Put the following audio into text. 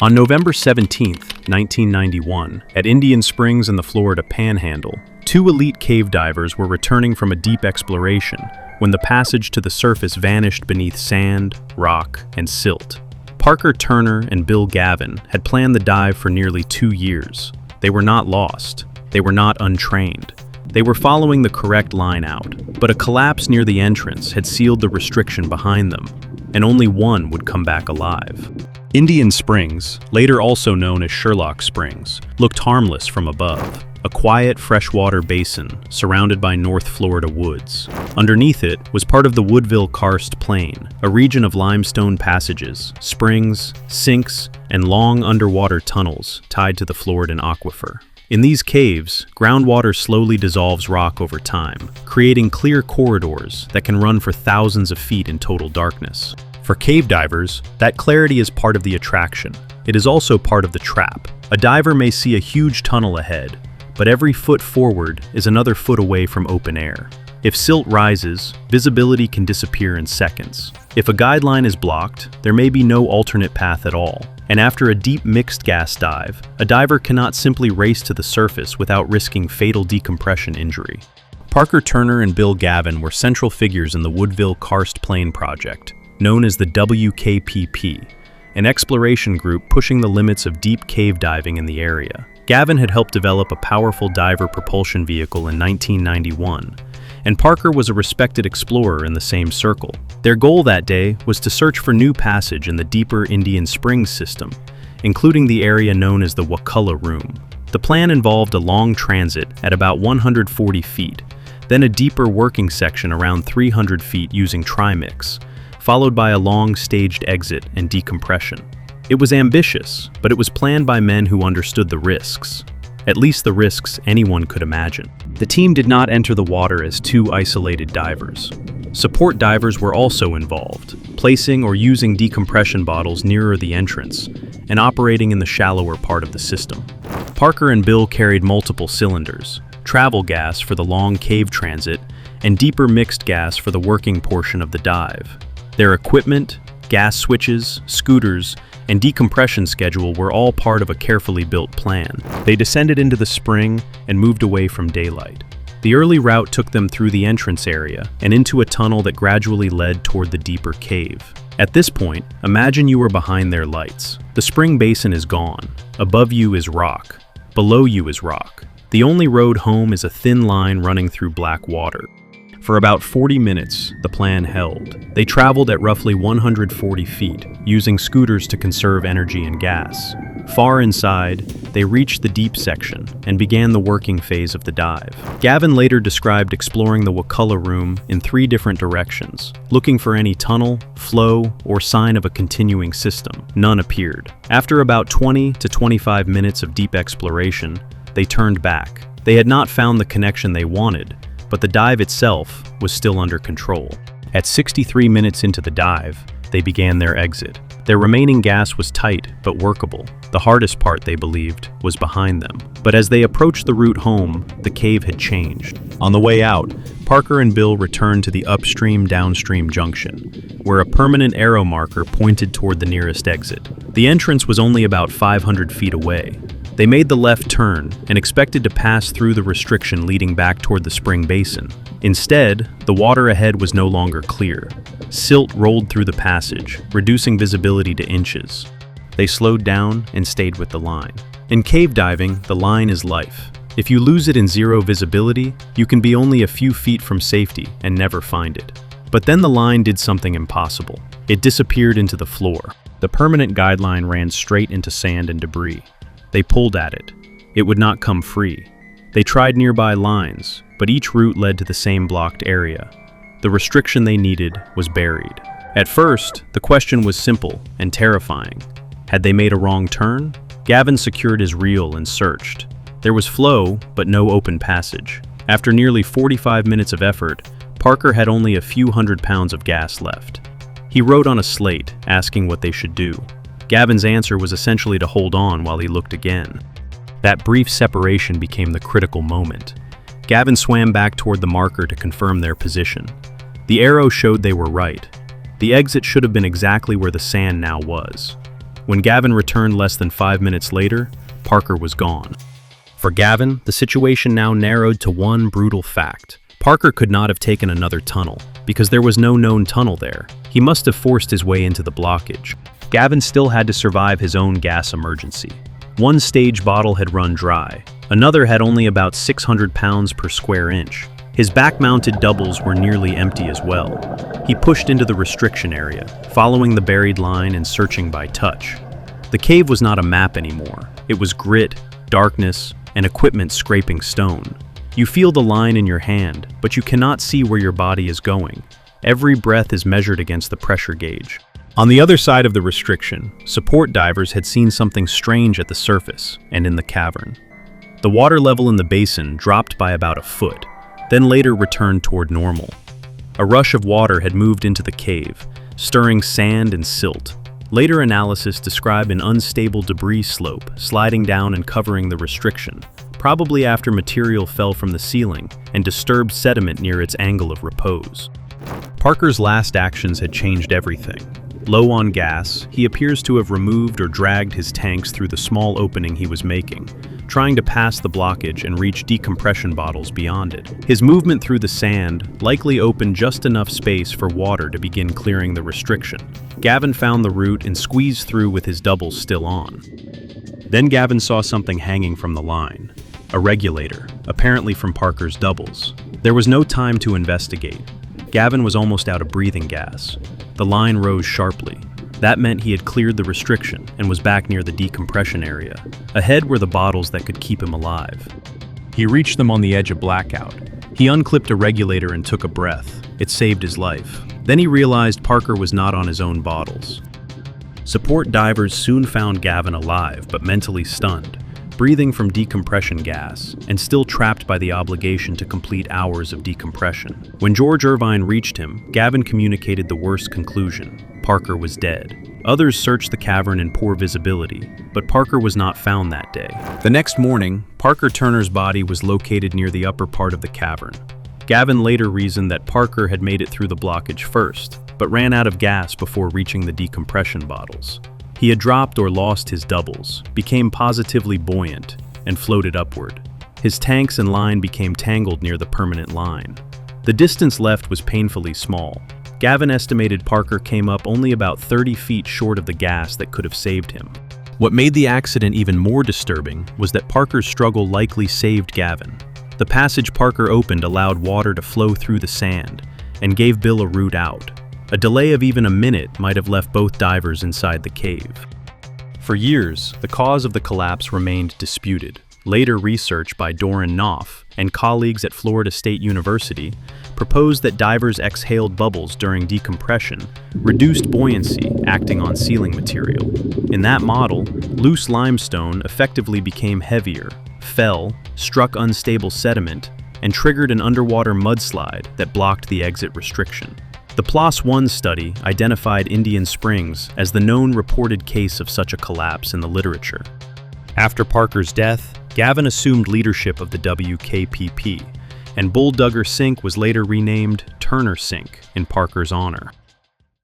On November 17, 1991, at Indian Springs in the Florida Panhandle, two elite cave divers were returning from a deep exploration when the passage to the surface vanished beneath sand, rock, and silt. Parker Turner and Bill Gavin had planned the dive for nearly 2 years. They were not lost. They were not untrained. They were following the correct line out, but a collapse near the entrance had sealed the restriction behind them, and only one would come back alive. Indian Springs, later also known as Sherlock Springs, looked harmless from above, a quiet freshwater basin surrounded by North Florida woods. Underneath it was part of the Woodville Karst Plain, a region of limestone passages, springs, sinks, and long underwater tunnels tied to the Floridan aquifer. In these caves, groundwater slowly dissolves rock over time, creating clear corridors that can run for thousands of feet in total darkness. For cave divers, that clarity is part of the attraction. It is also part of the trap. A diver may see a huge tunnel ahead, but every foot forward is another foot away from open air. If silt rises, visibility can disappear in seconds. If a guideline is blocked, there may be no alternate path at all. And after a deep mixed gas dive, a diver cannot simply race to the surface without risking fatal decompression injury. Parker Turner and Bill Gavin were central figures in the Woodville Karst Plain project, known as the WKPP, an exploration group pushing the limits of deep cave diving in the area. Gavin had helped develop a powerful diver propulsion vehicle in 1991, and Parker was a respected explorer in the same circle. Their goal that day was to search for new passage in the deeper Indian Springs system, including the area known as the Wakulla Room. The plan involved a long transit at about 140 feet, then a deeper working section around 300 feet using trimix, followed by a long staged exit and decompression. It was ambitious, but it was planned by men who understood the risks. At least the risks anyone could imagine. The team did not enter the water as two isolated divers. Support divers were also involved, placing or using decompression bottles nearer the entrance and operating in the shallower part of the system. Parker and Bill carried multiple cylinders, travel gas for the long cave transit, and deeper mixed gas for the working portion of the dive. Their equipment, gas switches, scooters, and decompression schedule were all part of a carefully built plan. They descended into the spring and moved away from daylight. The early route took them through the entrance area and into a tunnel that gradually led toward the deeper cave. At this point, imagine you are behind their lights. The spring basin is gone. Above you is rock. Below you is rock. The only road home is a thin line running through black water. For about 40 minutes, the plan held. They traveled at roughly 140 feet, using scooters to conserve energy and gas. Far inside, they reached the deep section and began the working phase of the dive. Gavin later described exploring the Wakulla Room in 3 different directions, looking for any tunnel, flow, or sign of a continuing system. None appeared. After about 20 to 25 minutes of deep exploration, they turned back. They had not found the connection they wanted, but the dive itself was still under control. At 63 minutes into the dive, they began their exit. Their remaining gas was tight but workable. The hardest part, they believed, was behind them. But as they approached the route home, the cave had changed. On the way out, Parker and Bill returned to the upstream-downstream junction, where a permanent arrow marker pointed toward the nearest exit. The entrance was only about 500 feet away. They made the left turn and expected to pass through the restriction leading back toward the spring basin. Instead, the water ahead was no longer clear. Silt rolled through the passage, reducing visibility to inches. They slowed down and stayed with the line. In cave diving, the line is life. If you lose it in zero visibility, you can be only a few feet from safety and never find it. But then the line did something impossible. It disappeared into the floor. The permanent guideline ran straight into sand and debris. They pulled at it. It would not come free. They tried nearby lines, but each route led to the same blocked area. The restriction they needed was buried. At first, the question was simple and terrifying. Had they made a wrong turn? Gavin secured his reel and searched. There was flow, but no open passage. After nearly 45 minutes of effort, Parker had only a few hundred pounds of gas left. He wrote on a slate, asking what they should do. Gavin's answer was essentially to hold on while he looked again. That brief separation became the critical moment. Gavin swam back toward the marker to confirm their position. The arrow showed they were right. The exit should have been exactly where the sand now was. When Gavin returned less than 5 minutes later, Parker was gone. For Gavin, the situation now narrowed to one brutal fact. Parker could not have taken another tunnel, because there was no known tunnel there. He must have forced his way into the blockage. Gavin still had to survive his own gas emergency. One stage bottle had run dry. Another had only about 600 pounds per square inch. His back-mounted doubles were nearly empty as well. He pushed into the restriction area, following the buried line and searching by touch. The cave was not a map anymore. It was grit, darkness, and equipment scraping stone. You feel the line in your hand, but you cannot see where your body is going. Every breath is measured against the pressure gauge. On the other side of the restriction, support divers had seen something strange at the surface and in the cavern. The water level in the basin dropped by about a foot, then later returned toward normal. A rush of water had moved into the cave, stirring sand and silt. Later analysis described an unstable debris slope sliding down and covering the restriction, probably after material fell from the ceiling and disturbed sediment near its angle of repose. Parker's last actions had changed everything. Low on gas, he appears to have removed or dragged his tanks through the small opening he was making, trying to pass the blockage and reach decompression bottles beyond it. His movement through the sand likely opened just enough space for water to begin clearing the restriction. Gavin found the route and squeezed through with his doubles still on. Then Gavin saw something hanging from the line. A regulator, apparently from Parker's doubles. There was no time to investigate. Gavin was almost out of breathing gas. The line rose sharply. That meant he had cleared the restriction and was back near the decompression area. Ahead were the bottles that could keep him alive. He reached them on the edge of blackout. He unclipped a regulator and took a breath. It saved his life. Then he realized Parker was not on his own bottles. Support divers soon found Gavin alive but mentally stunned, breathing from decompression gas, and still trapped by the obligation to complete hours of decompression. When George Irvine reached him, Gavin communicated the worst conclusion: Parker was dead. Others searched the cavern in poor visibility, but Parker was not found that day. The next morning, Parker Turner's body was located near the upper part of the cavern. Gavin later reasoned that Parker had made it through the blockage first, but ran out of gas before reaching the decompression bottles. He had dropped or lost his doubles, became positively buoyant, and floated upward. His tanks and line became tangled near the permanent line. The distance left was painfully small. Gavin estimated Parker came up only about 30 feet short of the gas that could have saved him. What made the accident even more disturbing was that Parker's struggle likely saved Gavin. The passage Parker opened allowed water to flow through the sand and gave Bill a route out. A delay of even a minute might have left both divers inside the cave. For years, the cause of the collapse remained disputed. Later research by Doran Knopf and colleagues at Florida State University proposed that divers exhaled bubbles during decompression reduced buoyancy acting on sealing material. In that model, loose limestone effectively became heavier, fell, struck unstable sediment, and triggered an underwater mudslide that blocked the exit restriction. The PLOS 1 study identified Indian Springs as the known reported case of such a collapse in the literature. After Parker's death, Gavin assumed leadership of the WKPP, and Bulldugger Sink was later renamed Turner Sink in Parker's honor.